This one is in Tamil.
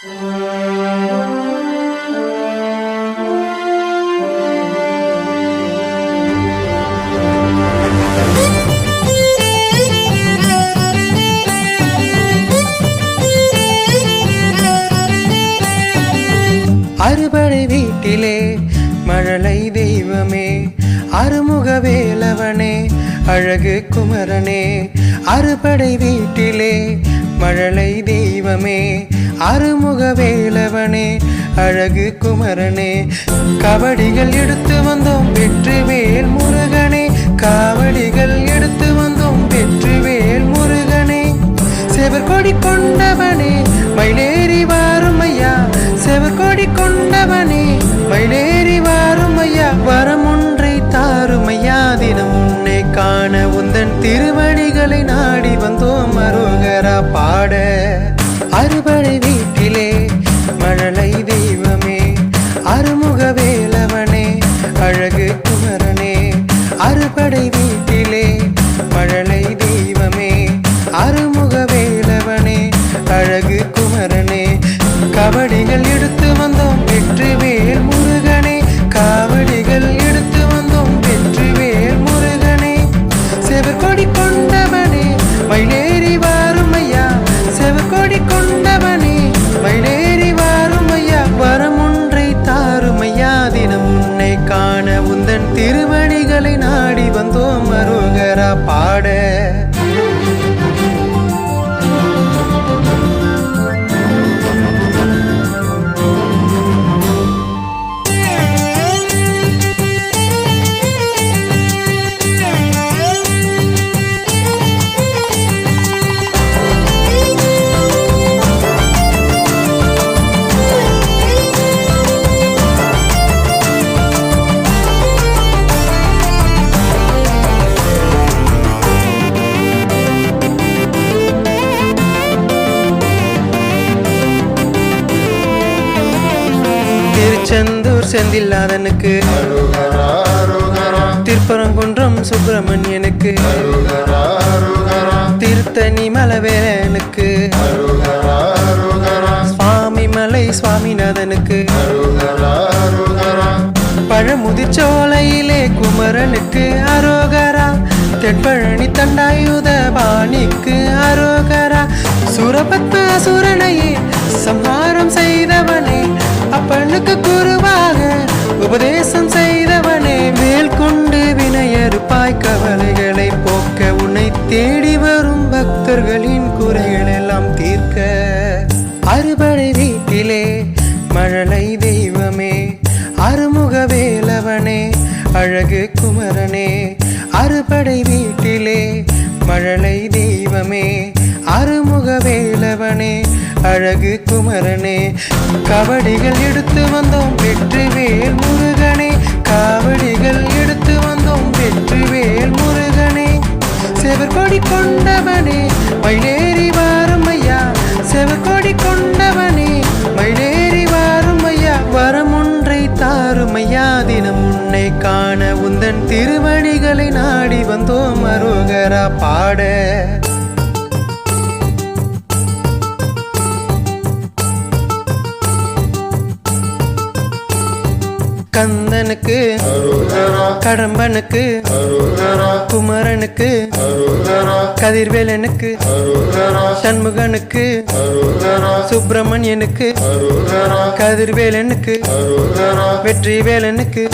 அறுபடை வீட்டிலே மழலை தெய்வமே, அருமுக வேலவனே, அழகு குமரனே. அறுபடை வீட்டிலே மழலை தெய்வமே, அருமுக வேலவனே, அழகு குமரனே. கபடிகள் எடுத்து வந்தோம் வெற்றிவேல் முருகனே, காவடிகள் எடுத்து வந்தோம் வெற்றிவேல் முருகனே. செவர்கொடி கொண்டவனே மயிலேறி வாரும் ஐயா, செவர்கொடி கொண்டவனே மயிலேறி வாரும் ஐயா. வரம் ஒன்றை தாரும் ஐயா, தினம் உன்னை காண உந்தன் திருவடிகளை நாடி வந்தோம் அரோகரா பாட. அறுபடை வீட்டிலே மழலை தெய்வமே, அருமுக வேலவனே, அழகு குமரனே. அறுபடை வீட்டிலே மழலை தெய்வமே, அருமுக வேலவனே, அழகு குமரனே. கபடிகள் எடுத்து வந்தோம் வெற்றிவேல் முருகனே, காவடிகள் எடுத்து வந்தோம் வெற்றிவேல் முருகனே. செவர்கொடி கொண்டவனே மயிலேறி வாரும் ஐயா, செவர்கொடி கொண்டவனே மயிலேறி வாரும் ஐயா. வரம் ஒன்றை தாரும் ஐயா, தினம் உன்னை காண உந்தன் திருவடிகளை நாடி வந்தோம் அரோகரா பாட. திருச்செந்தூர் செந்தில்லாதனுக்கு, திருப்பரங்குன்றம் சுப்பிரமணியனுக்கு, திருத்தணி மலவேலனுக்கு, சுவாமி மலை சுவாமிநாதனுக்கு, பழமுதிர்ச்சோலையிலே குமரனுக்கு அரோகரா. தென்பழனி தண்டாயுத பாணிக்கு அரோகரா. சூரபத்மாசுரனையே சம்ஹாரம் செய்தவனே, அப்பனுக்கு குருவாக உபதேசம் செய்தவனே. வேல் கொண்டு வினையறுப்பாய் கவலைகளை போக்க, உன்னை தேடி வரும் பக்தர்களின் குறைகள் எல்லாம் தீர்க்க. அறுபடை வீட்டிலே மழலை தெய்வமே, அருமுக வேலவனே, அழகு குமரனே. அறுபடை வீட்டிலே மழலை தெய்வமே, அருமுக வேலவனே, அழகு குமரனே. கபடிகள் எடுத்து வந்தோம் வெற்றிவேல் முருகனே, காவடிகள் எடுத்து வந்தோம் வெற்றிவேல் முருகனே. செவர்கொடி கொண்டவனே மயிலேறி வாரும் ஐயா, செவர்கொடி கொண்டவனே மயிலேறி வாரும் ஐயா. வரம் ஒன்றை தாரும் ஐயா, தினம் உன்னை காண உந்தன் திருவடிகளை நாடி வந்தோம் அரோகரா பாட. கந்தனுக்கு, கடம்பனுக்கு, குமரனுக்கு, கதிர்வேலனுக்கு, சண்முகனுக்கு, சுப்பிரமணியனுக்கு, கதிர்வேலனுக்கு, வெற்றிவேலனுக்கு.